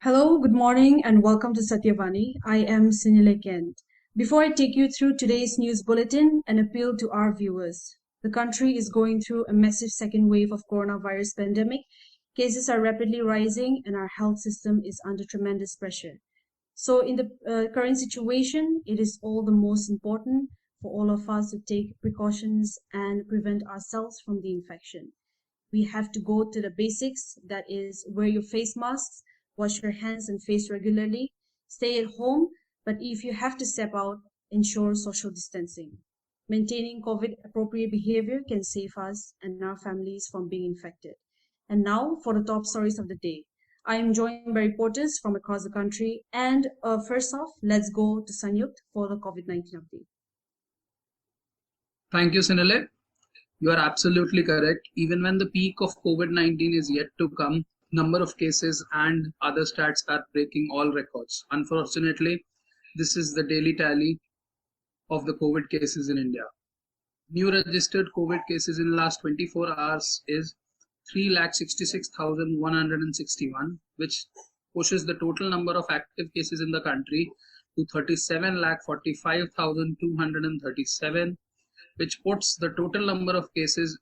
Hello, good morning, and welcome to Satyavani. I am Sinile Kent. Before I take you through today's news bulletin, an appeal to our viewers. The country is going through a massive second wave of coronavirus pandemic. Cases are rapidly rising, and our health system is under tremendous pressure. So, in the current situation, it is all the most important for all of us to take precautions and prevent ourselves from the infection. We have to go to the basics, that is, wear your face masks, wash your hands and face regularly, stay at home, but if you have to step out, ensure social distancing. Maintaining COVID appropriate behavior can save us and our families from being infected. And now for the top stories of the day. I am joined by reporters from across the country. And first off, let's go to Sanyukt for the COVID-19 update. Thank you, Sinile. You are absolutely correct. Even when the peak of COVID-19 is yet to come, number of cases and other stats are breaking all records. Unfortunately, this is the daily tally of the COVID cases in India. New registered COVID cases in the last 24 hours is 3,66,161, which pushes the total number of active cases in the country to 37,45,237, which puts the total number of cases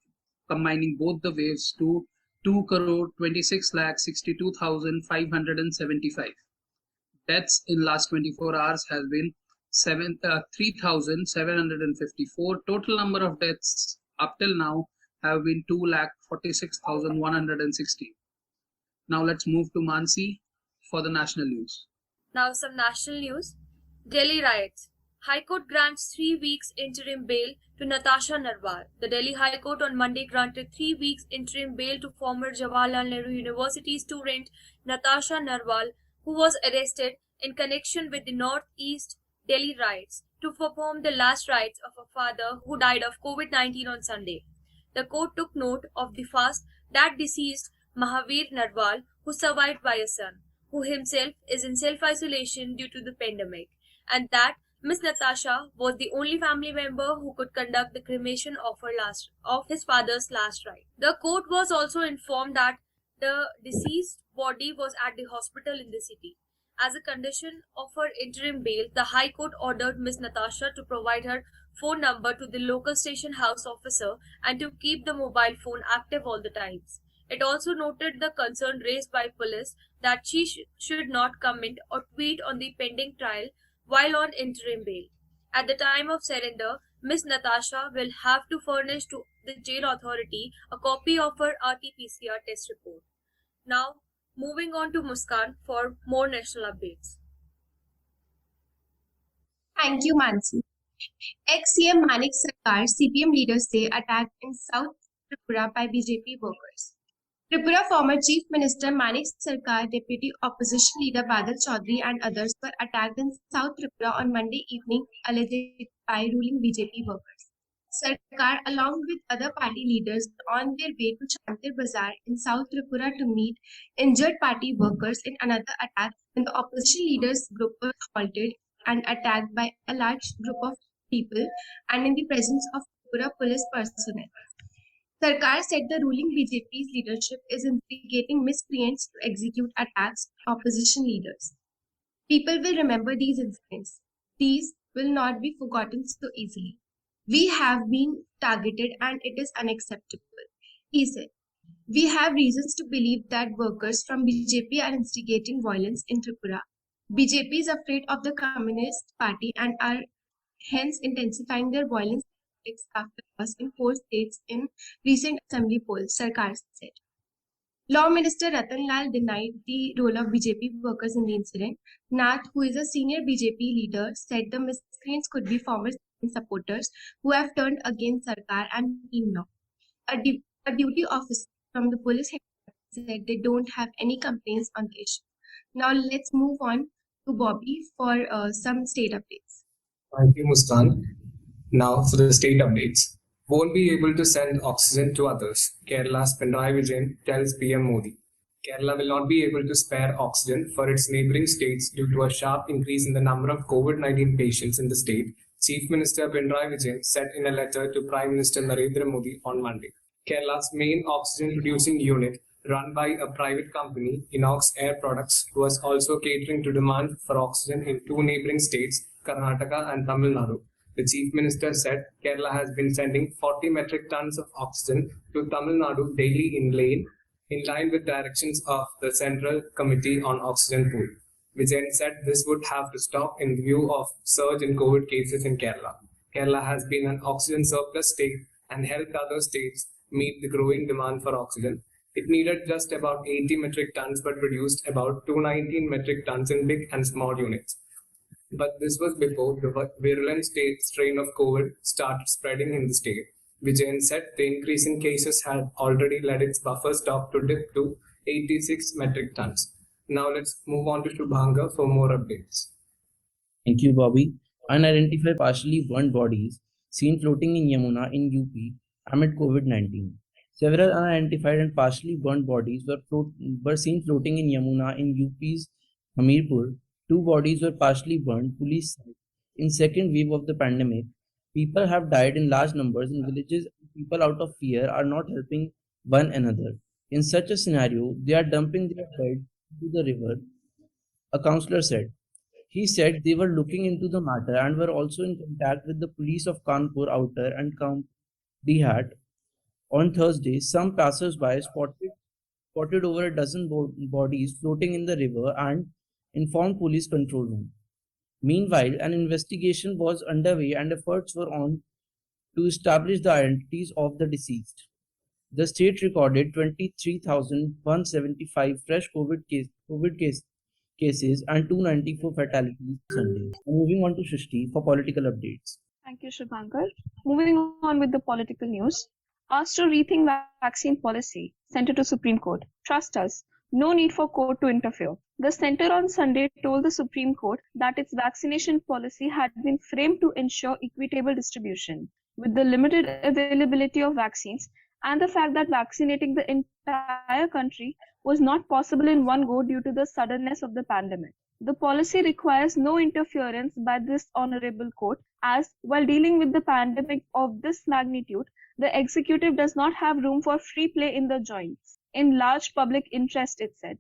combining both the waves to 2,26,62,575. Deaths in last 24 hours has been 3,754. Total number of deaths up till now have been 2,46,160. Now let's move to Mansi for the national news. Now some national news. Delhi riots. High Court grants 3 weeks interim bail to Natasha Narwal. The Delhi High Court on Monday granted 3 weeks interim bail to former Jawaharlal Nehru University student Natasha Narwal, who was arrested in connection with the Northeast Delhi riots to perform the last rites of her father who died of COVID-19 on Sunday. The court took note of the fast that deceased Mahavir Narwal, who survived by a son, who himself is in self-isolation due to the pandemic, and that Miss Natasha was the only family member who could conduct the cremation of his father's last rite. The court was also informed that the deceased body was at the hospital in the city. As a condition of her interim bail, the High Court ordered Miss Natasha to provide her phone number to the local station house officer and to keep the mobile phone active all the times. It also noted the concern raised by police that she should not comment or tweet on the pending trial while on interim bail. At the time of surrender, Miss Natasha will have to furnish to the jail authority a copy of her RT-PCR test report. Now, moving on to Muskan for more national updates. Thank you, Mansi. Ex-CM Manik Sarkar CPM leaders say attacked in South Tripura by BJP workers. Tripura former Chief Minister Manik Sarkar, Deputy Opposition Leader Badal Chaudhary and others were attacked in South Tripura on Monday evening alleged by ruling BJP workers. Sarkar, along with other party leaders, were on their way to Chantir Bazaar in South Tripura to meet injured party workers in another attack when the opposition leaders group was halted and attacked by a large group of people and in the presence of Tripura police personnel. Sarkar said the ruling BJP's leadership is instigating miscreants to execute attacks on opposition leaders. People will remember these incidents. These will not be forgotten so easily. We have been targeted and it is unacceptable, he said. We have reasons to believe that workers from BJP are instigating violence in Tripura. BJP is afraid of the Communist Party and are hence intensifying their violence after loss in 4 states in recent assembly polls, Sarkar said. Law Minister Ratan Lal denied the role of BJP workers in the incident. Nath, who is a senior BJP leader, said the miscreants could be former supporters who have turned against Sarkar and Team Law. A duty officer from the police headquarters said they don't have any complaints on the issue. Now let's move on to Bobby for some state updates. Thank you, Muskan. Now for the state updates. Won't be able to send oxygen to others. Kerala's Pinarayi Vijayan tells PM Modi. Kerala will not be able to spare oxygen for its neighbouring states due to a sharp increase in the number of COVID-19 patients in the state, Chief Minister Pinarayi Vijayan said in a letter to Prime Minister Narendra Modi on Monday. Kerala's main oxygen producing unit, run by a private company, Inox Air Products, was also catering to demand for oxygen in two neighboring states, Karnataka and Tamil Nadu. The Chief Minister said Kerala has been sending 40 metric tons of oxygen to Tamil Nadu daily in line with directions of the Central Committee on Oxygen Pool. Vijayan said this would have to stop in view of surge in COVID cases in Kerala. Kerala has been an oxygen surplus state and helped other states meet the growing demand for oxygen. It needed just about 80 metric tons but produced about 219 metric tons in big and small units. But this was before the virulent strain of COVID started spreading in the state. Vijayan said the increase in cases had already led its buffer stock to dip to 86 metric tons. Now let's move on to Shubhanga for more updates. Thank you, Bobby. Unidentified partially burnt bodies seen floating in Yamuna in UP amid COVID-19. Several unidentified and partially burnt bodies were seen floating in Yamuna in UP's Hamirpur. Two bodies were partially burnt, police said. In second wave of the pandemic, people have died in large numbers in villages and people out of fear are not helping one another. In such a scenario, they are dumping their dead into the river, a councillor said. He said they were looking into the matter and were also in contact with the police of Kanpur Outer and Camp Dehat. On Thursday, some passers-by spotted over a dozen bodies floating in the river and informed police control room. Meanwhile, an investigation was underway and efforts were on to establish the identities of the deceased. The state recorded 23,175 fresh COVID cases and 294 fatalities Sunday. Moving on to Shrishti for political updates. Thank you, Shubhankar. Moving on with the political news. Asked to rethink vaccine policy, Centre to Supreme Court. Trust us, no need for court to interfere. The Centre on Sunday told the Supreme Court that its vaccination policy had been framed to ensure equitable distribution. With the limited availability of vaccines and the fact that vaccinating the entire country was not possible in one go due to the suddenness of the pandemic. The policy requires no interference by this honorable court, as while dealing with the pandemic of this magnitude, the executive does not have room for free play in the joints. In large public interest, it said.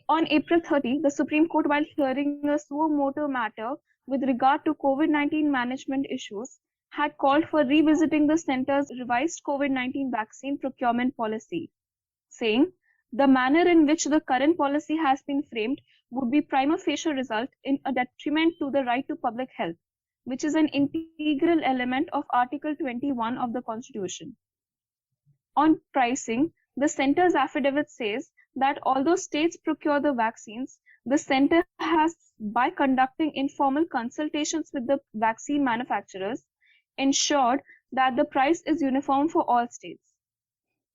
On April 30, the Supreme Court, while hearing a suo motu matter with regard to COVID-19 management issues, had called for revisiting the centre's revised COVID-19 vaccine procurement policy, saying the manner in which the current policy has been framed would be prima facie result in a detriment to the right to public health, which is an integral element of Article 21 of the Constitution. On pricing, the centre's affidavit says that although states procure the vaccines, the centre has, by conducting informal consultations with the vaccine manufacturers, ensured that the price is uniform for all states.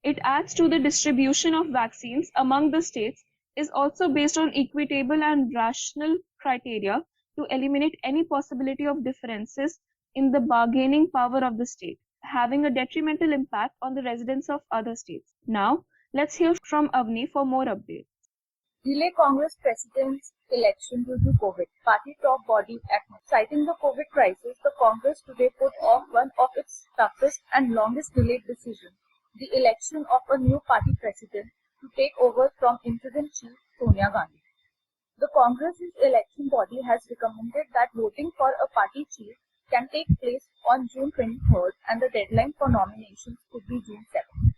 It adds to the distribution of vaccines among the states is also based on equitable and rational criteria to eliminate any possibility of differences in the bargaining power of the state, having a detrimental impact on the residents of other states. Now, let's hear from Avni for more updates. Delay Congress President's election due to COVID. Party top body acknowledged. Citing the COVID crisis, the Congress today put off one of its toughest and longest delayed decisions, the election of a new party president to take over from interim chief Sonia Gandhi. The Congress's election body has recommended that voting for a party chief can take place on June 23rd and the deadline for nominations could be June 7th.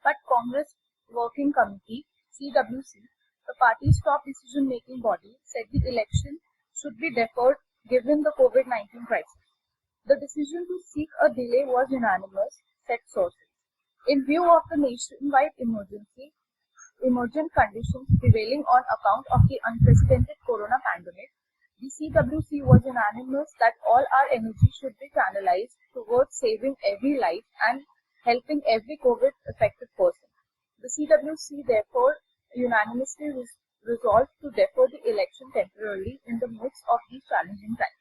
But Congress Working Committee, CWC, the party's top decision-making body, said the election should be deferred given the COVID-19 crisis. The decision to seek a delay was unanimous, said sources. In view of the nationwide emergent conditions prevailing on account of the unprecedented corona pandemic, the CWC was unanimous that all our energy should be channelized towards saving every life and helping every COVID-affected person. The CWC therefore unanimously resolved to defer the election temporarily in the midst of these challenging times.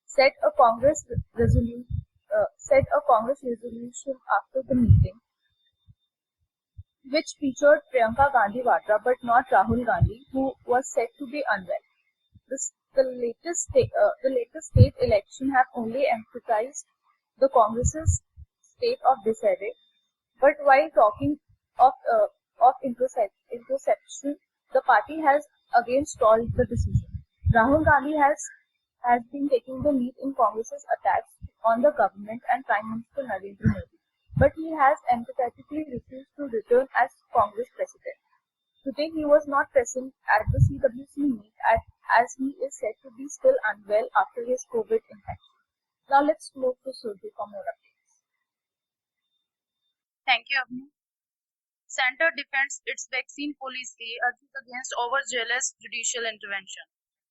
Said a Congress resolution after the meeting, which featured Priyanka Gandhi Vadra but not Rahul Gandhi, who was said to be unwell. The latest state election have only emphasized the Congress's state of disarray. But while talking of of interception, the party has again stalled the decision. Rahul Gandhi has been taking the lead in Congress's attacks on the government and Prime Minister Narendra Modi, but he has emphatically refused to return as Congress president. Today he was not present at the CWC meet as he is said to be still unwell after his COVID infection. Now let's move to Surji for more updates. Thank you, Avni. Center defends its vaccine policy, urges against overzealous judicial intervention.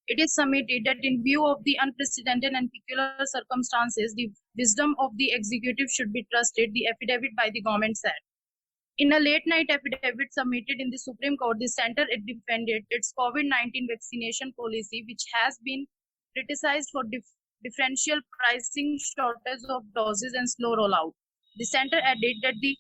It is submitted that in view of the unprecedented and peculiar circumstances, the wisdom of the executive should be trusted, the affidavit by the government said. In a late-night affidavit submitted in the Supreme Court, the center defended its COVID-19 vaccination policy, which has been criticized for differential pricing, shortage of doses, and slow rollout. The center added that the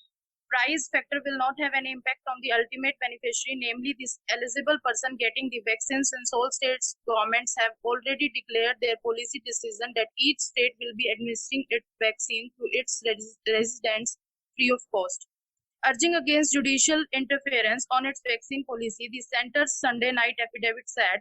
price factor will not have any impact on the ultimate beneficiary, namely this eligible person getting the vaccines, since all states' governments have already declared their policy decision that each state will be administering its vaccine to its residents free of cost. Urging against judicial interference on its vaccine policy, the center's Sunday night affidavit said,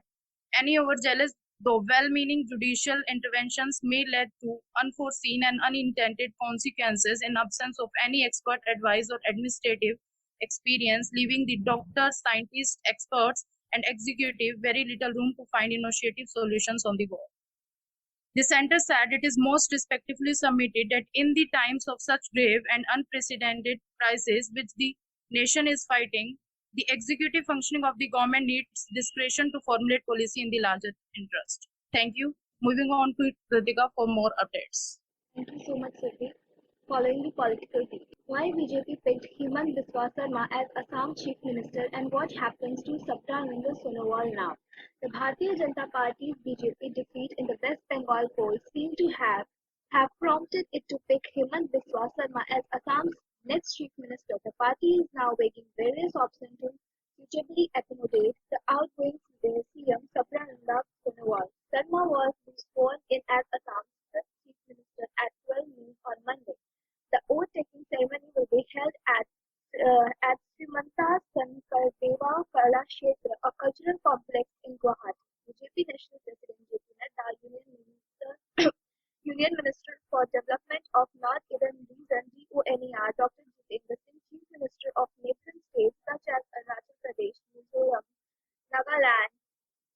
any overzealous, though well-meaning judicial interventions may lead to unforeseen and unintended consequences in absence of any expert advice or administrative experience, leaving the doctors, scientists, experts, and executive very little room to find innovative solutions on the go. The center said it is most respectfully submitted that in the times of such grave and unprecedented crisis which the nation is fighting, the executive functioning of the government needs discretion to formulate policy in the larger interest. Thank you. Moving on to Kritika for more updates. Thank you so much, Sylvie. Following the political debate, why BJP picked Hemant Biswa Sarma as Assam Chief Minister and what happens to Saptananda Sonowal now? The Bharatiya Janata Party's BJP defeat in the West Bengal polls seemed to have prompted it to pick Hemant Biswa Sarma as Assam's next Chief Minister. The party is now weighing various options to suitably accommodate the outgoing CM Saptananda Sonowal. Sarma was sworn in as Assam's first Chief Minister at 12 noon on Monday. The oath-taking ceremony will be held at Srimanta Sankardeva Kala Kshetra, a cultural complex in Guwahati. BJP National President J.P. Nadda, Union Minister for Development of North-Eastern Region (DONER), Dr. Jitendra Singh, Chief Minister of neighboring states such as Arunachal Pradesh, Mizoram, Nagaland,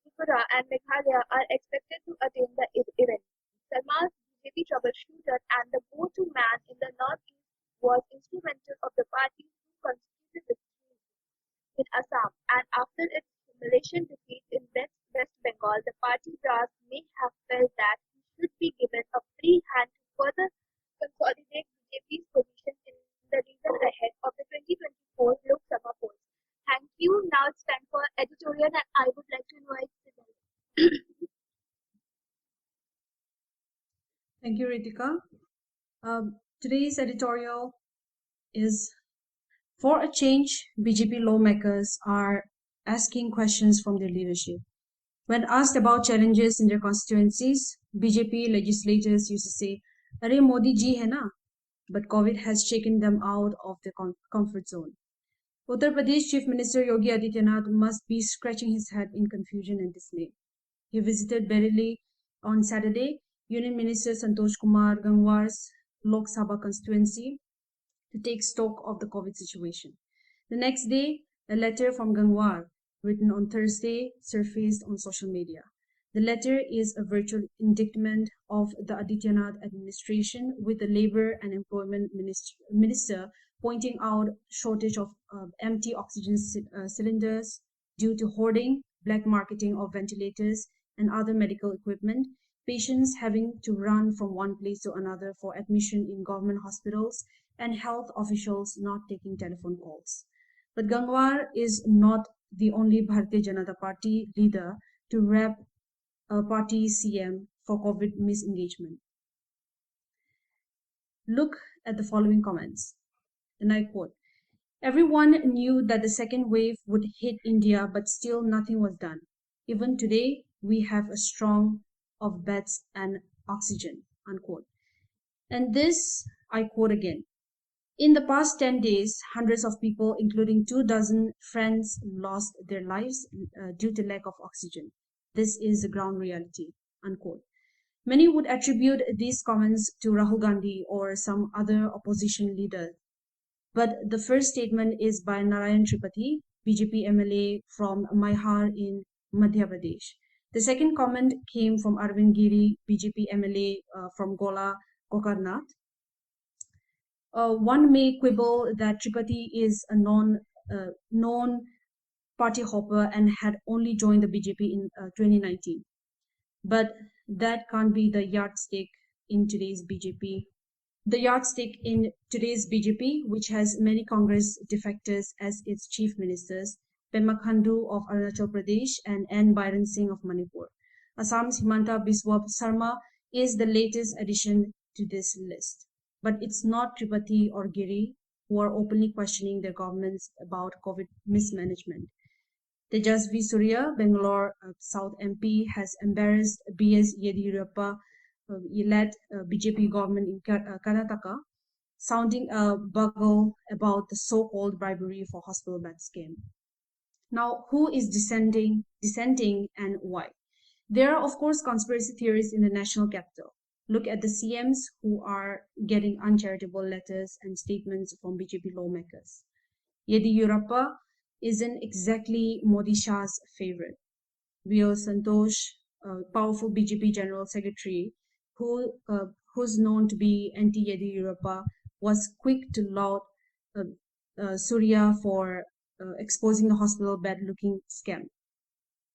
Tripura, and Meghalaya are expected to attend the event. Sarma's BJP troubleshooter and the go-to man in the Northeast was instrumental of the party's two consecutive victories in Assam, and after its humiliation defeat in West Bengal, the party brass may have felt that he should be given a free hand to further consolidate BJP's position in the region ahead of the 2024 Lok Sabha polls. Thank you. Now it's time for editorial, and I would like to invite Siddharth. Thank you, Ritika. Today's editorial is, for a change, BJP lawmakers are asking questions from their leadership. When asked about challenges in their constituencies, BJP legislators used to say, "Arey Modi ji hai na," but COVID has shaken them out of their comfort zone. Uttar Pradesh Chief Minister Yogi Adityanath must be scratching his head in confusion and dismay. He visited Bareilly on Saturday, Union Minister Santosh Kumar Gangwar's Lok Sabha constituency, to take stock of the COVID situation. The next day, a letter from Gangwar, written on Thursday, surfaced on social media. The letter is a virtual indictment of the Adityanath administration, with the Labor and Employment Minister pointing out shortage of empty oxygen cylinders due to hoarding, black marketing of ventilators and other medical equipment, patients having to run from one place to another for admission in government hospitals, and health officials not taking telephone calls. But Gangwar is not the only Bharatiya Janata Party leader to rep a party CM for COVID misengagement. Look at the following comments, and I quote, "Everyone knew that the second wave would hit India, but still nothing was done. Even today, we have a strong of beds and oxygen," unquote. And this, I quote again, In the past 10 days, hundreds of people, including 2 dozen friends, lost their lives due to lack of oxygen. This is the ground reality, unquote. Many would attribute these comments to Rahul Gandhi or some other opposition leader. But the first statement is by Narayan Tripathi, BJP MLA from Maihar in Madhya Pradesh. The second comment came from Arvind Giri, BJP MLA from Gola, Gokarnath. One may quibble that Tripathi is a known party hopper and had only joined the BJP in 2019. But that can't be the yardstick in today's BJP. The yardstick in today's BJP, which has many Congress defectors as its chief ministers, Pema Khandu of Arunachal Pradesh and N. Byron Singh of Manipur. Assam's Himanta Biswa Sarma is the latest addition to this list. But it's not Tripathi or Giri who are openly questioning their governments about COVID mismanagement. Tejasvi Surya, Bangalore South MP, has embarrassed B.S. Yediyurappa led BJP government in Karnataka, sounding a bugle about the so-called bribery for hospital bed scam. Now, who is dissenting and why? There are, of course, conspiracy theories in the national capital. Look at the CMs who are getting uncharitable letters and statements from BJP lawmakers. Yediyurappa isn't exactly Modi Shah's favorite. V.O. Santosh, powerful BJP General Secretary, who's known to be anti-Yediyurappa, was quick to laud Surya for exposing the hospital bed-looking scam.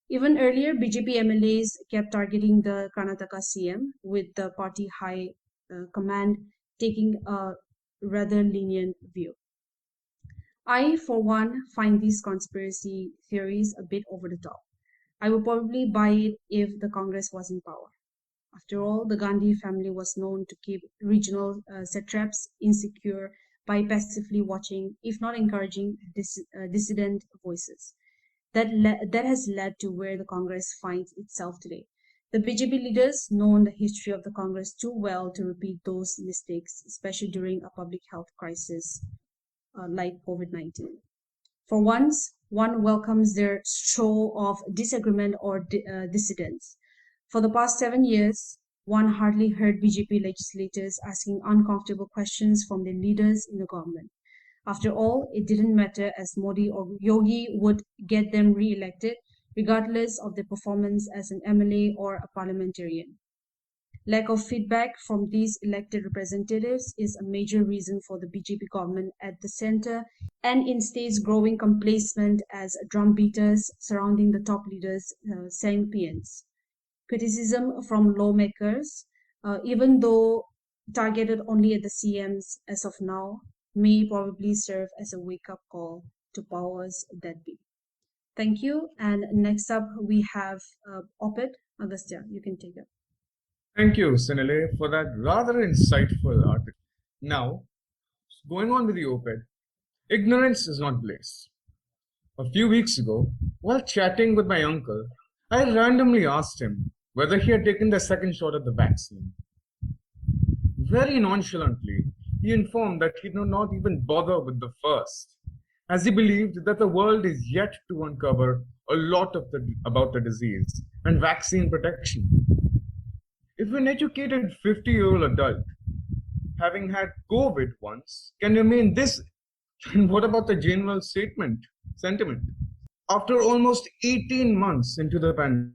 Even earlier, BJP MLAs kept targeting the Karnataka CM, with the party high command taking a rather lenient view. I, for one, find these conspiracy theories a bit over the top. I would probably buy it if the Congress was in power. After all, the Gandhi family was known to keep regional satraps insecure by passively watching, if not encouraging, dissident voices. That has led to where the Congress finds itself today. The BJP leaders know the history of the Congress too well to repeat those mistakes, especially during a public health crisis like COVID-19. For once, one welcomes their show of disagreement or dissidence. For the past 7 years, one hardly heard BJP legislators asking uncomfortable questions from their leaders in the government. After all, it didn't matter as Modi or Yogi would get them re-elected, regardless of their performance as an MLA or a parliamentarian. Lack of feedback from these elected representatives is a major reason for the BJP government at the center and in states growing complacent as drumbeaters surrounding the top leaders saying PNs. Criticism from lawmakers, even though targeted only at the CMs as of now, may probably serve as a wake-up call to powers that be. Thank you. And next up, we have Opit. Agastya, you can take it. Thank you, Sinile, for that rather insightful article. Now, going on with the op-ed, ignorance is not bliss. A few weeks ago, while chatting with my uncle, I randomly asked him whether he had taken the second shot of the vaccine. Very nonchalantly, he informed that he did not even bother with the first, as he believed that the world is yet to uncover a lot about the disease and vaccine protection. If an educated 50-year-old adult, having had COVID once, can remain this, then what about the general sentiment? After almost 18 months into the pandemic,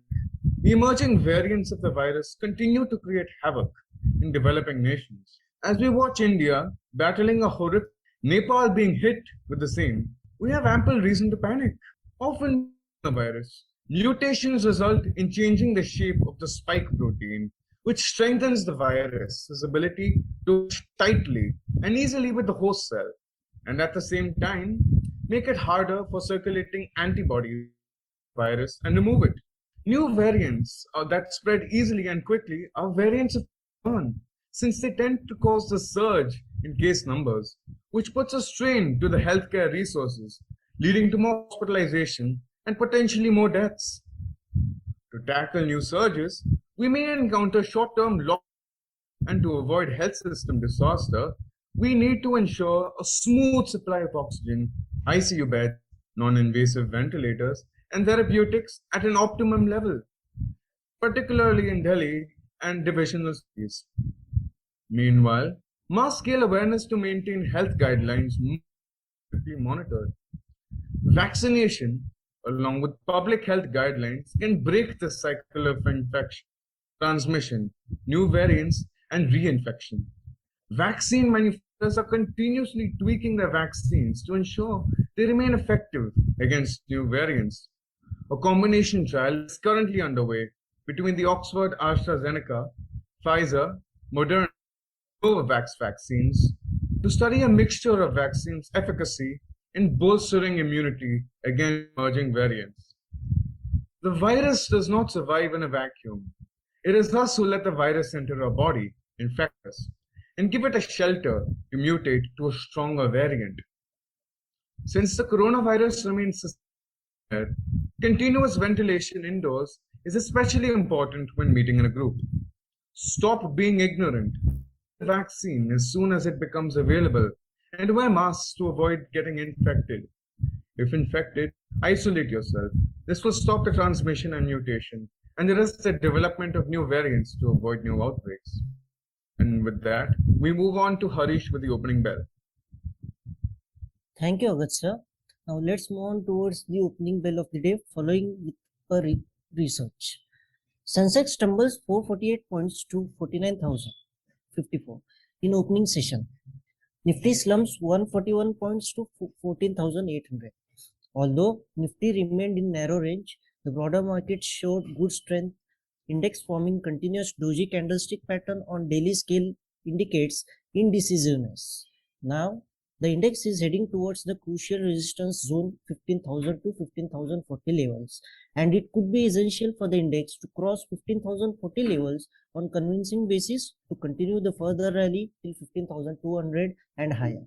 the emerging variants of the virus continue to create havoc in developing nations. As we watch India battling a horrific, Nepal being hit with the same, we have ample reason to panic. Often the virus, mutations result in changing the shape of the spike protein, which strengthens the virus's ability to tightly and easily with the host cell, and at the same time, make it harder for circulating antibodies virus and remove it. New variants that spread easily and quickly are variants of concern, since they tend to cause the surge in case numbers, which puts a strain to the healthcare resources, leading to more hospitalization and potentially more deaths. To tackle new surges, we may encounter short-term lockdowns, and to avoid health system disaster, we need to ensure a smooth supply of oxygen, ICU beds, non-invasive ventilators, and therapeutics at an optimum level, particularly in Delhi and divisional cities. Meanwhile, mass-scale awareness to maintain health guidelines must be monitored. Vaccination, along with public health guidelines, can break the cycle of infection, transmission, new variants, and reinfection. Vaccine manufacturers are continuously tweaking their vaccines to ensure they remain effective against new variants. A combination trial is currently underway between the Oxford AstraZeneca, Pfizer, Moderna, and Novavax vaccines to study a mixture of vaccines' efficacy in bolstering immunity against emerging variants. The virus does not survive in a vacuum. It is us who let the virus enter our body, infect us, and give it a shelter to mutate to a stronger variant. Since the coronavirus remains suspended, continuous ventilation indoors is especially important when meeting in a group. Stop being ignorant. The vaccine as soon as it becomes available and wear masks to avoid getting infected. If infected, isolate yourself. This will stop the transmission and mutation and arrest the development of new variants to avoid new outbreaks. And with that, we move on to Harish with the opening bell. Thank you, Agastya. Now let's move on towards the opening bell of the day, following with a research. Sensex tumbles 448 points to 49,054 in opening session. Nifty slumps 141 points to 14,800. Although Nifty remained in narrow range, the broader market showed good strength. Index forming continuous doji candlestick pattern on daily scale indicates indecisiveness. Now, the index is heading towards the crucial resistance zone 15,000 to 15,040 levels, and it could be essential for the index to cross 15,040 levels on convincing basis to continue the further rally till 15,200 and higher.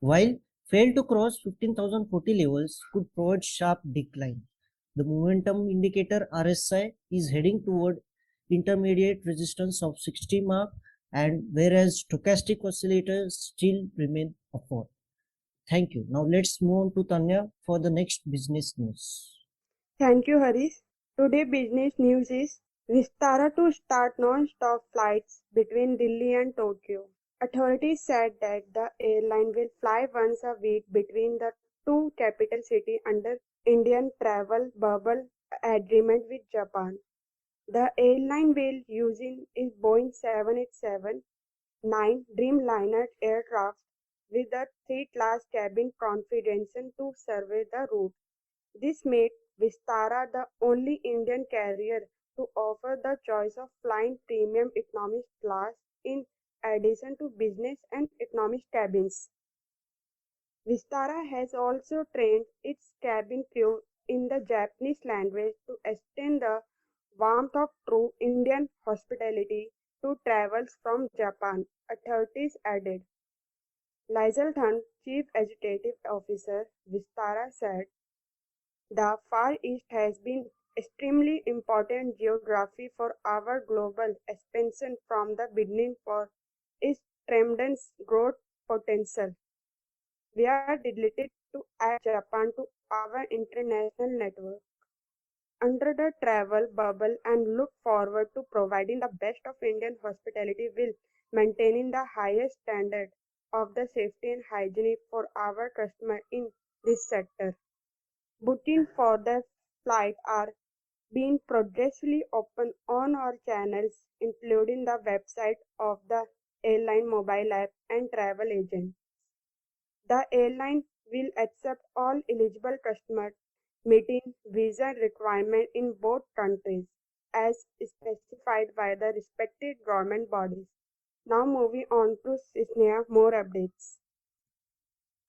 While fail to cross 15,040 levels could provide sharp decline. The momentum indicator RSI is heading toward intermediate resistance of 60 mark, and whereas stochastic oscillators still remain upward. Thank you. Now let's move on to Tanya for the next business news. Thank you, Harish. Today business news is Vistara to start non-stop flights between Delhi and Tokyo. Authorities said that the airline will fly once a week between the two capital cities under Indian travel bubble agreement with Japan. The airline will using is Boeing 787-9 Dreamliner aircraft with a 3-class cabin configuration to survey the route. This made Vistara the only Indian carrier to offer the choice of flying premium economy class in addition to business and economy cabins. Vistara has also trained its cabin crew in the Japanese language to extend the warmth of true Indian hospitality to travels from Japan, authorities added. Lizelle Thun, Chief Executive Officer, Vistara said, the Far East has been extremely important geography for our global expansion from the beginning for its tremendous growth potential. We are delighted to add Japan to our international network under the travel bubble and look forward to providing the best of Indian hospitality while maintaining the highest standard of the safety and hygiene for our customers in this sector. Booking for the flight are being progressively open on our channels, including the website of the airline mobile app and travel agents. The airline will accept all eligible customers meeting visa requirements in both countries as specified by the respective government bodies. Now moving on to Sneha, more updates.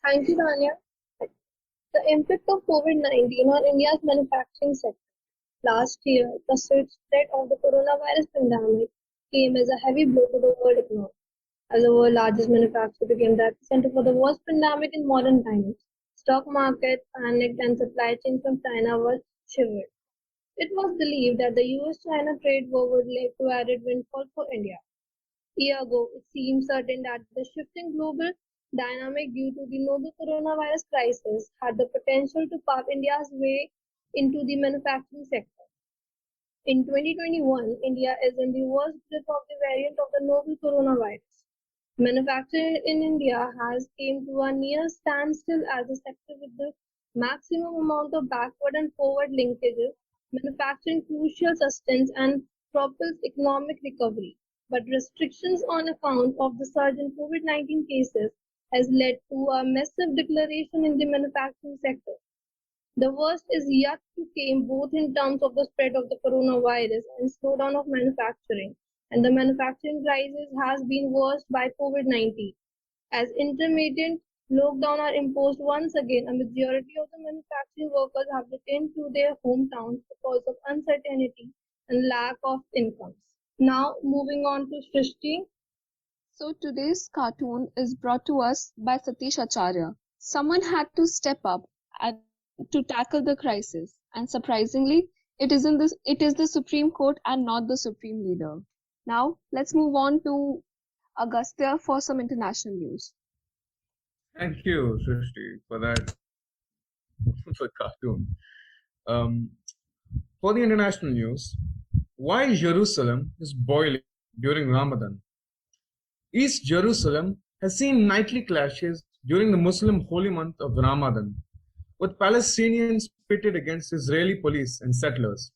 Thank you, Tanya. The impact of COVID-19 on India's manufacturing sector. Last year, the spread of the coronavirus pandemic came as a heavy blow to the world economy. As the world's largest manufacturer became the epicenter for the worst pandemic in modern times, stock market panicked and supply chains from China were shivered. It was believed that the US-China trade war would lead to added windfall for India. year ago, it seemed certain that the shifting global dynamic due to the novel coronavirus crisis had the potential to pave India's way into the manufacturing sector. In 2021, India is in the worst grip of the variant of the novel coronavirus. Manufacturing in India has came to a near standstill as a sector with the maximum amount of backward and forward linkages, manufacturing crucial sustains and propels economic recovery. But restrictions on account of the surge in COVID-19 cases has led to a massive deceleration in the manufacturing sector. The worst is yet to come both in terms of the spread of the coronavirus and slowdown of manufacturing, and the manufacturing crisis has been worsened by COVID-19. As intermittent lockdown are imposed once again, a majority of the manufacturing workers have returned to their hometowns because of uncertainty and lack of incomes. Now moving on to Srishti. So today's cartoon is brought to us by Satish Acharya. Someone had to step up and to tackle the crisis, and surprisingly, it is the Supreme Court and not the Supreme Leader. Now let's move on to Agastya for some international news. Thank you, Srishti, for that for cartoon. For the international news, why Jerusalem is boiling during Ramadan. East Jerusalem has seen nightly clashes during the Muslim holy month of Ramadan, with Palestinians pitted against Israeli police and settlers.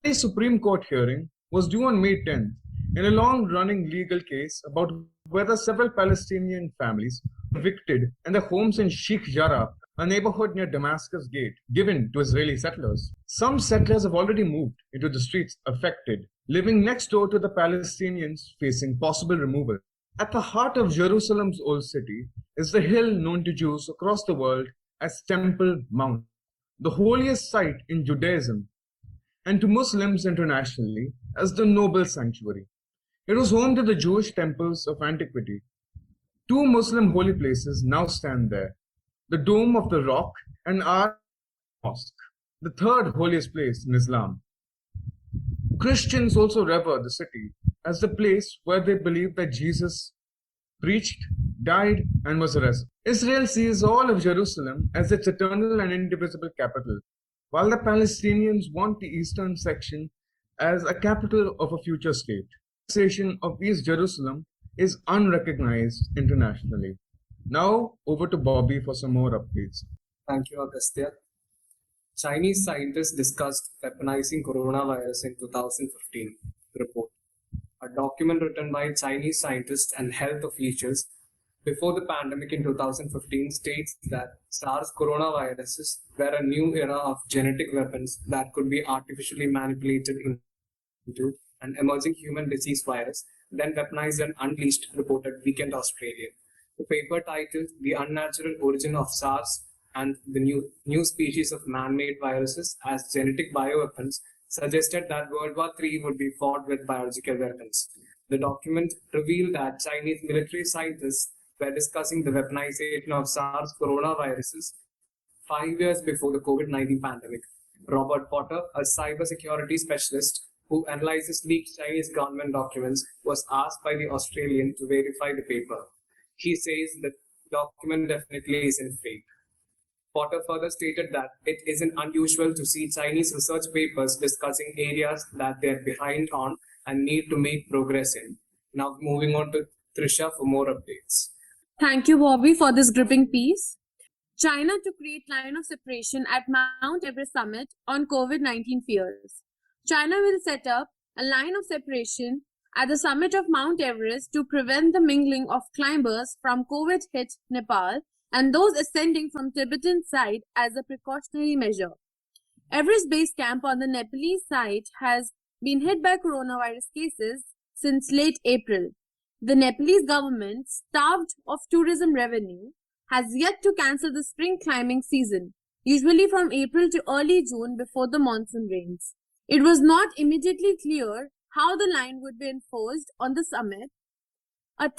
The Supreme Court hearing was due on May 10th in a long-running legal case about whether several Palestinian families were evicted and their homes in Sheikh Jarrah, a neighborhood near Damascus Gate, given to Israeli settlers. Some settlers have already moved into the streets affected, living next door to the Palestinians facing possible removal. At the heart of Jerusalem's old city is the hill known to Jews across the world as Temple Mount, the holiest site in Judaism, and to Muslims internationally as the Noble Sanctuary. It was home to the Jewish temples of antiquity. Two Muslim holy places now stand there, the Dome of the Rock and our Mosque, the third holiest place in Islam. Christians also revere the city as the place where they believe that Jesus preached, died, and was arrested. Israel sees all of Jerusalem as its eternal and indivisible capital, while the Palestinians want the eastern section as a capital of a future state. The annexation of East Jerusalem is unrecognized internationally. Now, over to Bobby for some more updates. Thank you, Agastya. Chinese scientists discussed weaponizing coronavirus in 2015 report. A document written by Chinese scientists and health officials before the pandemic in 2015 states that SARS coronaviruses were a new era of genetic weapons that could be artificially manipulated into an emerging human disease virus, then weaponized and unleashed, reported Weekend Australia. The paper titled The Unnatural Origin of SARS and the New Species of Man-Made Viruses as Genetic Bioweapons suggested that World War III would be fought with biological weapons. The document revealed that Chinese military scientists were discussing the weaponization of SARS coronaviruses 5 years before the COVID-19 pandemic. Robert Potter, a cybersecurity specialist who analyzes leaked Chinese government documents, was asked by the Australian to verify the paper. He says the document definitely isn't fake. Potter further stated that it isn't unusual to see Chinese research papers discussing areas that they're behind on and need to make progress in. Now moving on to Trisha for more updates. Thank you, Bobby, for this gripping piece. China to create line of separation at Mount Everest summit on COVID-19 fears. China will set up a line of separation at the summit of Mount Everest to prevent the mingling of climbers from COVID-hit Nepal and those ascending from Tibetan side as a precautionary measure. Everest base camp on the Nepalese side has been hit by coronavirus cases since late April. The Nepalese government, starved of tourism revenue, has yet to cancel the spring climbing season, usually from April to early June before the monsoon rains. It was not immediately clear how the line would be enforced on the summit, a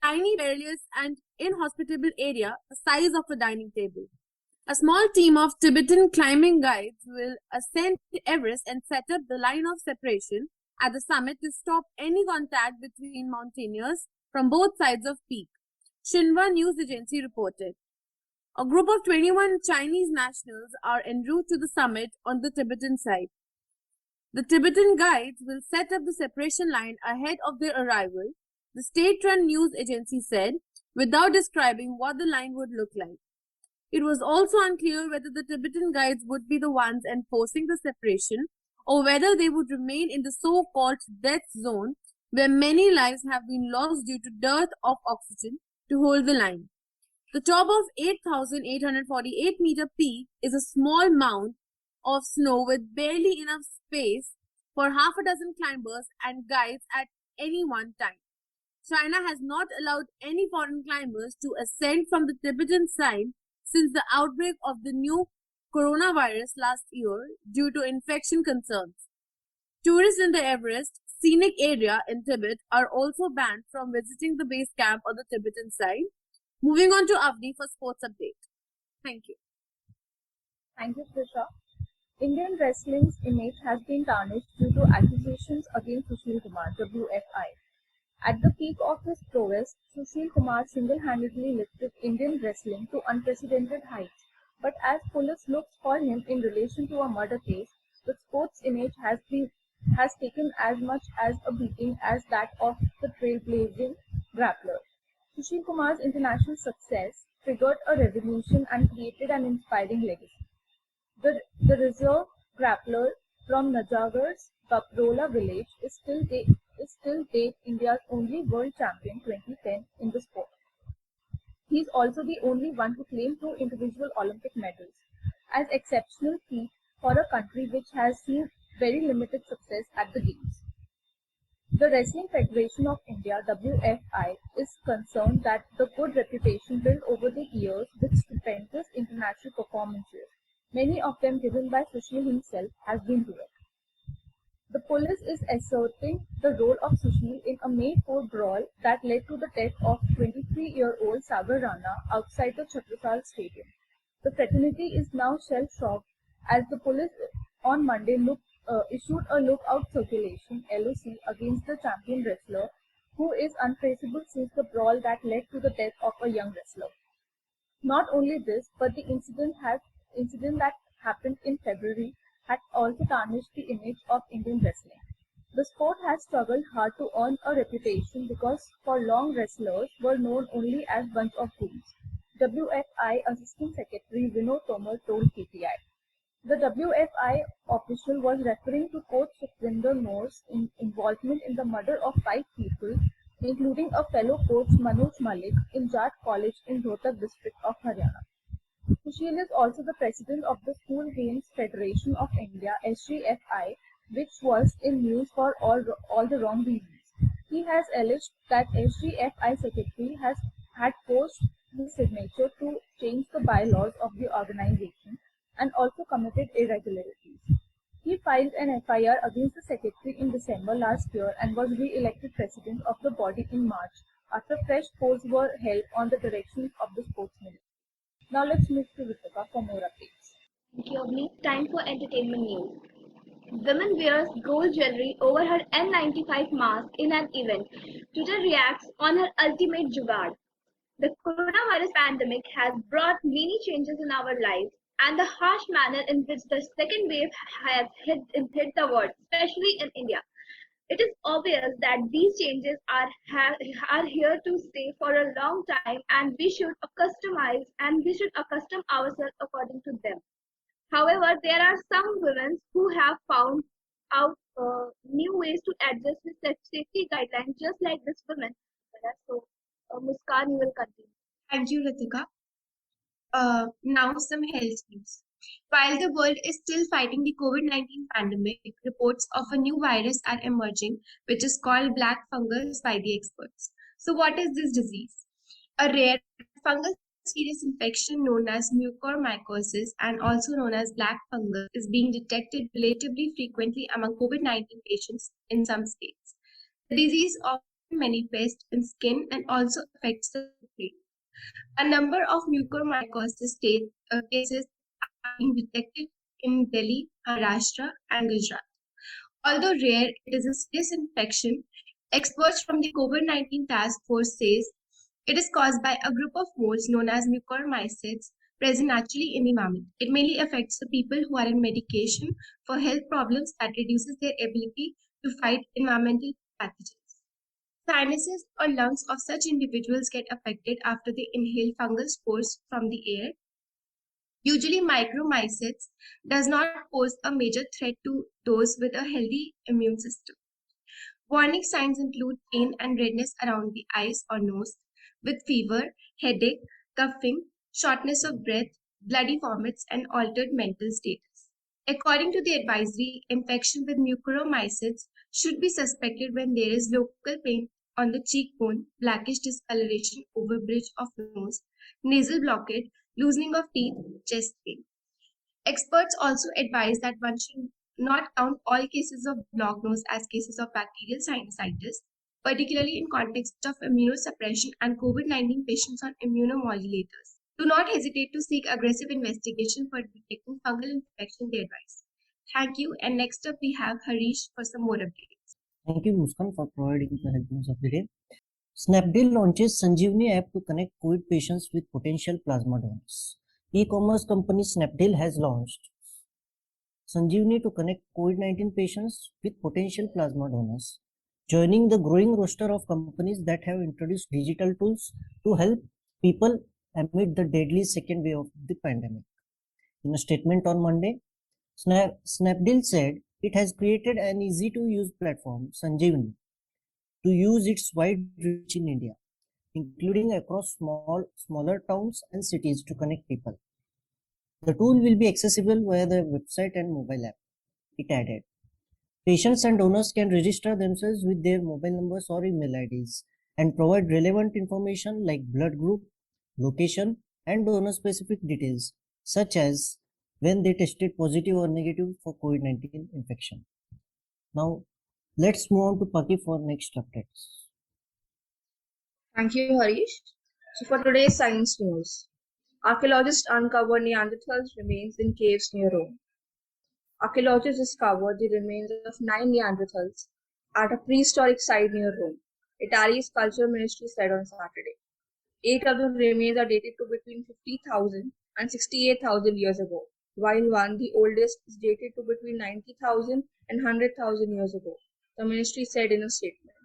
tiny, perilous and inhospitable area the size of a dining table. A small team of Tibetan climbing guides will ascend Everest and set up the line of separation at the summit to stop any contact between mountaineers from both sides of peak, Xinhua news agency reported. A group of 21 Chinese nationals are en route to the summit on the Tibetan side. The Tibetan guides will set up the separation line ahead of their arrival, the state-run news agency said, without describing what the line would look like. It was also unclear whether the Tibetan guides would be the ones enforcing the separation or whether they would remain in the so-called death zone where many lives have been lost due to dearth of oxygen to hold the line. The top of 8,848-meter peak is a small mound of snow with barely enough space for half a dozen climbers and guides at any one time. China has not allowed any foreign climbers to ascend from the Tibetan side since the outbreak of the new coronavirus last year due to infection concerns. Tourists in the Everest scenic area in Tibet are also banned from visiting the base camp on the Tibetan side. Moving on to Avni for sports update. Thank you. Thank you, Trisha. Indian wrestling's image has been tarnished due to accusations against Sushil Kumar, WFI. At the peak of his prowess, Sushil Kumar single-handedly lifted Indian wrestling to unprecedented heights. But as police looks for him in relation to a murder case, the sports image has taken as much as a beating as that of the trailblazing grappler. Sushil Kumar's international success triggered a revolution and created an inspiring legacy. The reserve grappler from Najagar's Baprola village is still date India's only world champion 2010 in the sport. He is also the only one to claim 2 individual Olympic medals, as exceptional feat for a country which has seen very limited success at the Games. The Wrestling Federation of India (WFI) is concerned that the good reputation built over the years with stupendous international performances, many of them given by Sushil himself, has been ruined. The police is asserting the role of Sushil in a May 4 brawl that led to the death of 23-year-old Sagar Rana outside the Chhatrasal Stadium. The fraternity is now shell-shocked as the police on Monday issued a lookout circulation (LOC) against the champion wrestler, who is untraceable since the brawl that led to the death of a young wrestler. Not only this, but the incident that happened in February had also tarnished the image of Indian wrestling. The sport has struggled hard to earn a reputation because for long wrestlers were known only as bunch of goons. WFI Assistant Secretary Vinod Tomar told KPI. The WFI official was referring to Coach Sukhwinder Moore's involvement in the murder of 5 people, including a fellow coach Manoj Malik in Jat College in Rohtak district of Haryana. Sushil is also the president of the School Games Federation of India (SGFI), which was in news for all the wrong reasons. He has alleged that SGFI secretary had forced his signature to change the bylaws of the organization and also committed irregularities. He filed an FIR against the secretary in December last year and was re-elected president of the body in March after fresh polls were held on the directions of the sports ministry. Now let's move to Ritika for more updates. Thank you, Avni. Time for entertainment news. Woman wears gold jewelry over her N95 mask in an event. Twitter reacts on her ultimate jugaad. The coronavirus pandemic has brought many changes in our lives, and the harsh manner in which the second wave has hit the world, especially in India. It is obvious that these changes are here to stay for a long time, and we should accustom ourselves according to them. However, there are some women who have found out new ways to adjust with safety guidelines, just like this woman. So, Muskan, you will continue. Thank you, Ritika. Now some health news. While the world is still fighting the COVID-19 pandemic, reports of a new virus are emerging, which is called black fungus by the experts. So what is this disease? A rare fungus serious infection known as mucormycosis and also known as black fungus is being detected relatively frequently among COVID-19 patients in some states. The disease often manifests in skin and also affects the brain. A number of mucormycosis cases are being detected in Delhi, Maharashtra, and Gujarat. Although rare, it is a serious infection. Experts from the COVID-19 task force says it is caused by a group of molds known as mucormycetes present naturally in the environment. It mainly affects the people who are on medication for health problems that reduces their ability to fight environmental pathogens. Sinuses or lungs of such individuals get affected after they inhale fungal spores from the air. Usually, micromycetes does not pose a major threat to those with a healthy immune system. Warning signs include pain and redness around the eyes or nose, with fever, headache, coughing, shortness of breath, bloody vomits, and altered mental status. According to the advisory, infection with mucormycetes should be suspected when there is local pain on the cheekbone, blackish discoloration over bridge of nose, nasal blockade, loosening of teeth, chest pain. Experts also advise that one should not count all cases of blocked nose as cases of bacterial sinusitis, particularly in context of immunosuppression and COVID-19 patients on immunomodulators. Do not hesitate to seek aggressive investigation for detecting fungal infection, they advise. Thank you. And next up, we have Harish for some more updates. Thank you, Muskan, for providing the health news of the day. Snapdeal launches Sanjeevani app to connect COVID patients with potential plasma donors. E-commerce company Snapdeal has launched Sanjeevani to connect COVID-19 patients with potential plasma donors, joining the growing roster of companies that have introduced digital tools to help people amid the deadly second wave of the pandemic. In a statement on Monday, Snapdeal said it has created an easy-to-use platform, Sanjeevani, to use its wide reach in India, including across smaller towns and cities to connect people. The tool will be accessible via the website and mobile app, it added. Patients and donors can register themselves with their mobile numbers or email IDs and provide relevant information like blood group, location, and donor-specific details, such as when they tested positive or negative for COVID-19 infection. Now, let's move on to Paki for next updates. Thank you, Harish. So for today's science news, archaeologists uncovered Neanderthals remains in caves near Rome. Archaeologists discovered the remains of 9 Neanderthals at a prehistoric site near Rome, Italy's Culture Ministry said on Saturday. 8 of the remains are dated to between 50,000 and 68,000 years ago, while one, the oldest, is dated to between 90,000 and 100,000 years ago, the ministry said in a statement.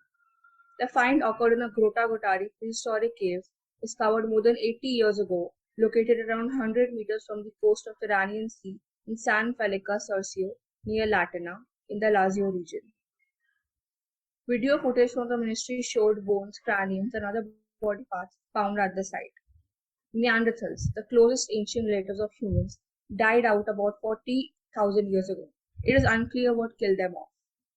The find occurred in a Grotta Gotari prehistoric cave discovered more than 80 years ago, located around 100 meters from the coast of the Tyrrhenian Sea in San Felice Curcio near Latina in the Lazio region. Video footage from the ministry showed bones, craniums, and other body parts found at the site. Neanderthals, the closest ancient relatives of humans, died out about 40,000 years ago. It is unclear what killed them off,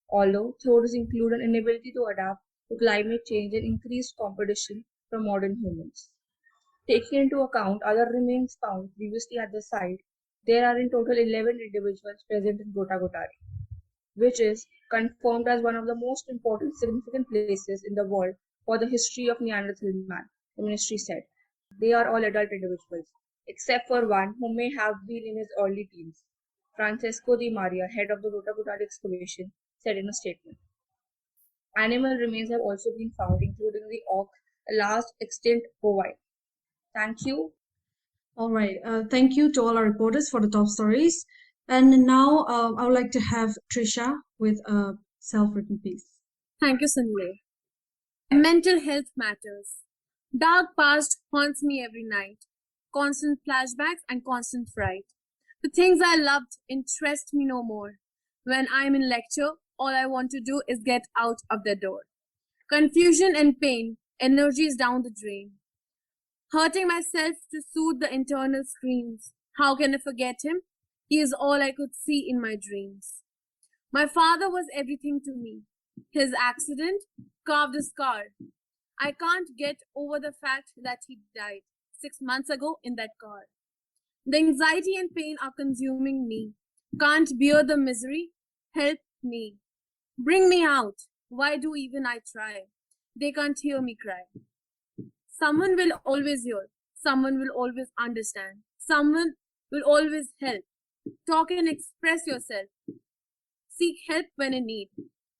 although theories include an inability to adapt to climate change and increased competition from modern humans. Taking into account other remains found previously at the site, there are in total 11 individuals present in Grotta Gotari, which is confirmed as one of the most important significant places in the world for the history of Neanderthal man, the ministry said. They are all adult individuals, except for one who may have been in his early teens. Francesco Di Maria, head of the Grotta Gotari excavation, said in a statement. Animal remains have also been found, including the auk, a last extinct bovine. Thank you. All right. Thank you to all our reporters for the top stories. And now I would like to have Trisha with a self-written piece. Thank you, Sunil. Mental health matters. Dark past haunts me every night. Constant flashbacks and constant fright. The things I loved interest me no more. When I'm in lecture, all I want to do is get out of the door. Confusion and pain, energy is down the drain. Hurting myself to soothe the internal screams. How can I forget him? He is all I could see in my dreams. My father was everything to me. His accident carved a scar. I can't get over the fact that he died 6 months ago in that car. The anxiety and pain are consuming me. Can't bear the misery. Help me. Bring me out. Why do even I try? They can't hear me cry. Someone will always hear. Someone will always understand. Someone will always help. Talk and express yourself. Seek help when in need.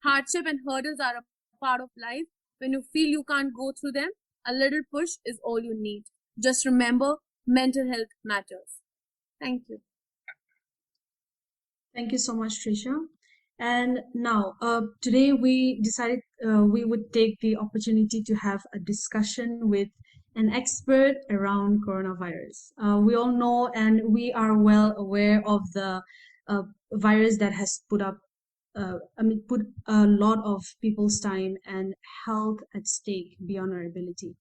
Hardship and hurdles are a part of life. When you feel you can't go through them, a little push is all you need. Just remember, mental health matters. Thank you. Thank you so much, Trisha. And now, today we decided we would take the opportunity to have a discussion with an expert around coronavirus. We all know and we are well aware of the virus that has put a lot of people's time and health at stake beyond our ability.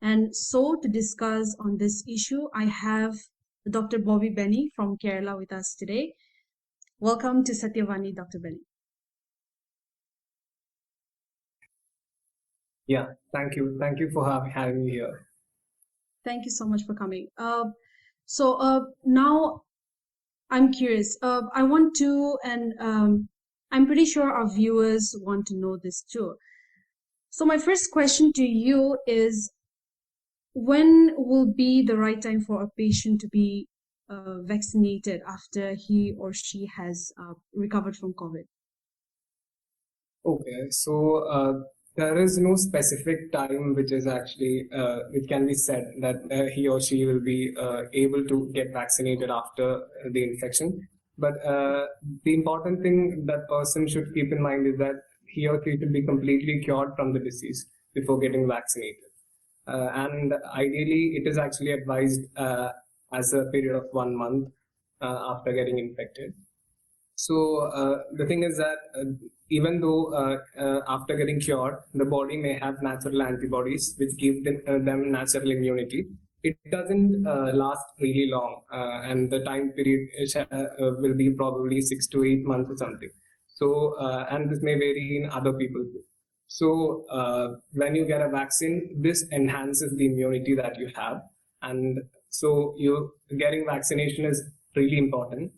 And so, to discuss on this issue, I have Dr. Bobby Benny from Kerala with us today. Welcome to Satyavani, Dr. Benny. Yeah, thank you. Thank you for having me here. Thank you so much for coming. Now I'm curious. I want to, and I'm pretty sure our viewers want to know this too. So my first question to you is, when will be the right time for a patient to be vaccinated after he or she has recovered from COVID? Okay, so there is no specific time which is actually which can be said that he or she will be able to get vaccinated after the infection. But the important thing that person should keep in mind is that he or she should be completely cured from the disease before getting vaccinated. And ideally, it is actually advised as a period of 1 month after getting infected. So the thing is that even though after getting cured, the body may have natural antibodies which give them natural immunity. It doesn't last really long, and the time period will be probably 6 to 8 months or something. So and this may vary in other people too. So when you get a vaccine, this enhances the immunity that you have, and so you getting vaccination is really important.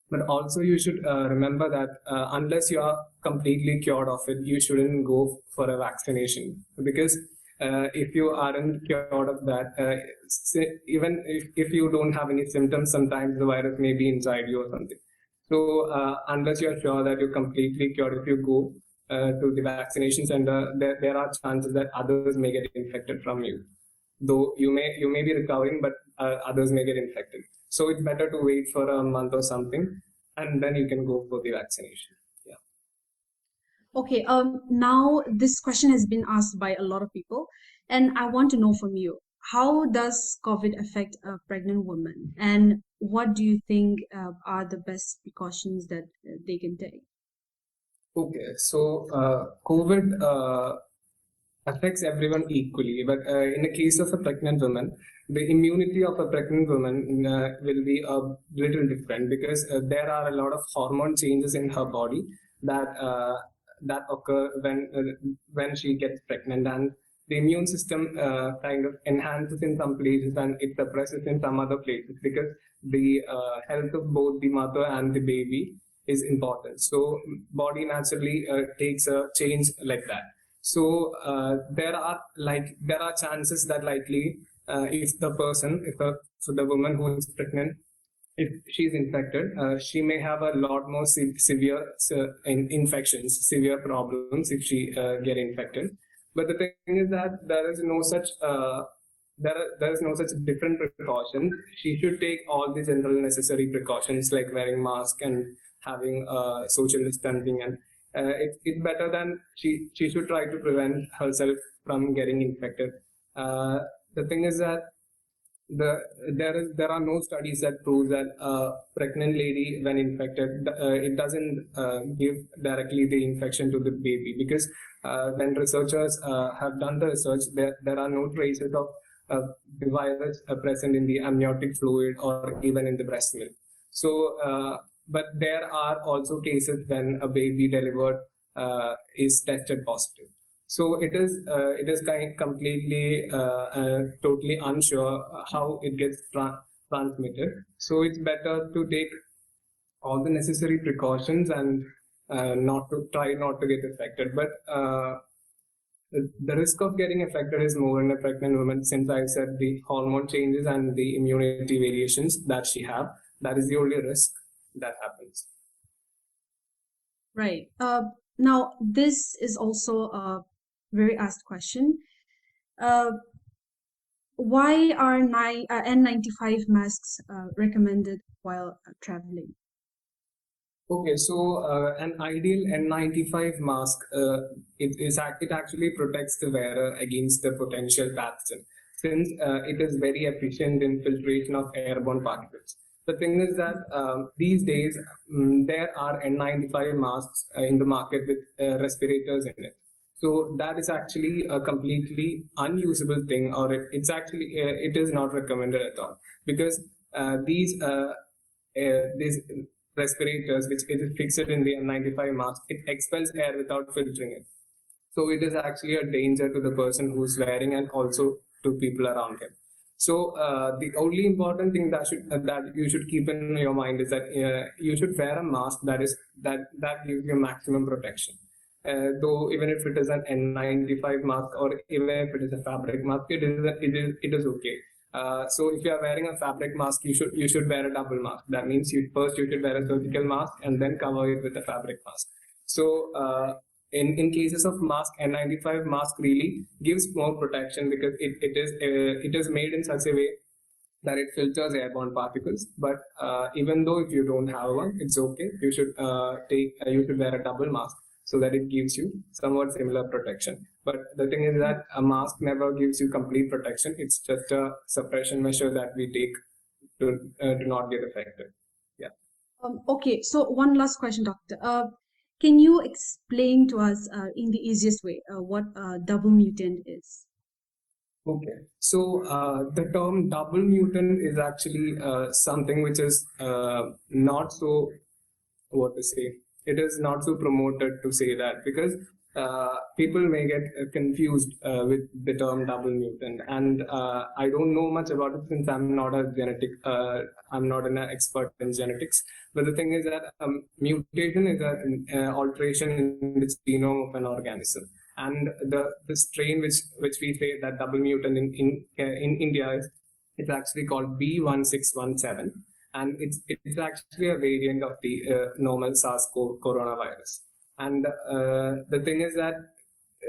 But also you should remember that unless you are completely cured of it, you shouldn't go for a vaccination, because if you aren't cured of that, even if you don't have any symptoms, sometimes the virus may be inside you or something. So unless you're sure that you're completely cured, if you go to the vaccination center, there are chances that others may get infected from you. Though you may be recovering, but others may get infected. So it's better to wait for a month or something, and then you can go for the vaccination. Yeah. Okay, now this question has been asked by a lot of people, and I want to know from you, how does COVID affect a pregnant woman, and what do you think are the best precautions that they can take? Okay, so COVID affects everyone equally, but in the case of a pregnant woman, the immunity of a pregnant woman will be a little different, because there are a lot of hormone changes in her body that that occur when she gets pregnant, and the immune system kind of enhances in some places and it suppresses in some other places, because the health of both the mother and the baby is important. So body naturally takes a change like that. So there are chances that likely if the person, so the woman who is pregnant, if she's infected, she may have a lot more severe infections, severe problems if she get infected. But the thing is that there is no such there is no such different precaution. She should take all the general necessary precautions like wearing mask and having social distancing, and it's better than she should try to prevent herself from getting infected. The thing is that there are no studies that prove that a pregnant lady when infected, it doesn't give directly the infection to the baby, because when researchers have done the research, there are no traces of the virus present in the amniotic fluid or even in the breast milk. So but there are also cases when a baby delivered is tested positive. So it is kind completely totally unsure how it gets transmitted. So it's better to take all the necessary precautions and not to get affected. But the risk of getting affected is more in a pregnant woman, since I said the hormone changes and the immunity variations that she have. That is the only risk that happens. Right. Now, this is also a very asked question. Uh, why are N95 masks recommended while traveling? Okay, so an ideal N95 mask, it actually protects the wearer against the potential pathogen, since it is very efficient in filtration of airborne particles. The thing is that these days there are N95 masks in the market with respirators in it. So that is actually a completely unusable thing, or it's actually it is not recommended at all, because these respirators, which is fixed in the N95 mask, it expels air without filtering it. So it is actually a danger to the person who's wearing and also to people around him. So the only important thing that you should keep in your mind is that you should wear a mask that gives you maximum protection. Though even if it is an N95 mask or even if it is a fabric mask, it is okay. So if you are wearing a fabric mask, you should wear a double mask. That means you should wear a surgical mask and then cover it with a fabric mask. So in cases of mask, N95 mask really gives more protection because it is made in such a way that it filters airborne particles. But even though if you don't have one, it's okay. You should wear a double mask so that it gives you somewhat similar protection. But the thing is that a mask never gives you complete protection. It's just a suppression measure that we take to not get affected. Yeah. Okay, so one last question, Doctor. Can you explain to us in the easiest way what double mutant is? Okay, so the term double mutant is actually something which is not so, what to say, it is not so promoted to say that, because people may get confused with the term double mutant, and I don't know much about it since I'm not an expert in genetics. But the thing is that mutation is an alteration in the genome of an organism, and the strain which we say that double mutant in India is, it's actually called B1617, and it's actually a variant of the normal SARS-CoV coronavirus. And the thing is that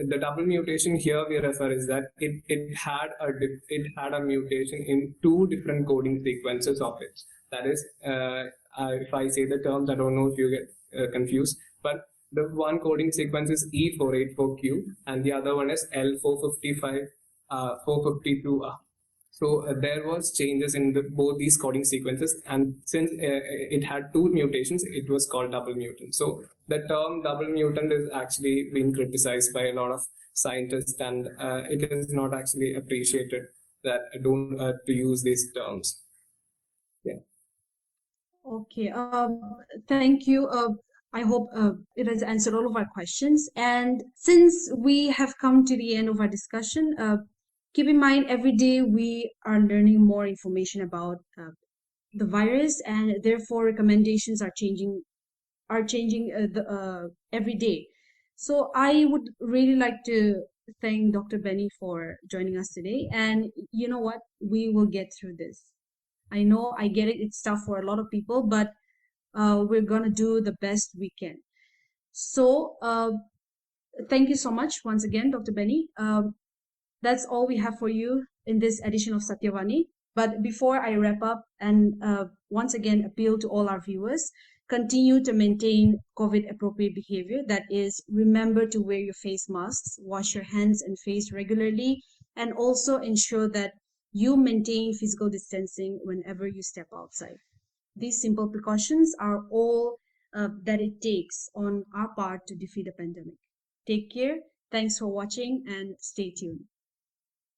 the double mutation here we refer is that it had a mutation in two different coding sequences of it. That is, if I say the terms, I don't know if you get confused, but the one coding sequence is E484Q and the other one is L455 452R. So there was changes in both these coding sequences, and since it had two mutations, it was called double mutant. So the term double mutant is actually being criticized by a lot of scientists, and it is not actually appreciated that don't to use these terms. Yeah. Okay, thank you. I hope it has answered all of our questions. And since we have come to the end of our discussion, keep in mind every day we are learning more information about the virus, and therefore recommendations are changing every day. So I would really like to thank Dr. Benny for joining us today. And you know what? We will get through this. I know, I get it. It's tough for a lot of people, but we're gonna do the best we can. So thank you so much once again, Dr. Benny. That's all we have for you in this edition of Satyavani. But before I wrap up and once again appeal to all our viewers, continue to maintain COVID appropriate behavior. That is, remember to wear your face masks, wash your hands and face regularly, and also ensure that you maintain physical distancing whenever you step outside. These simple precautions are all that it takes on our part to defeat the pandemic. Take care. Thanks for watching and stay tuned.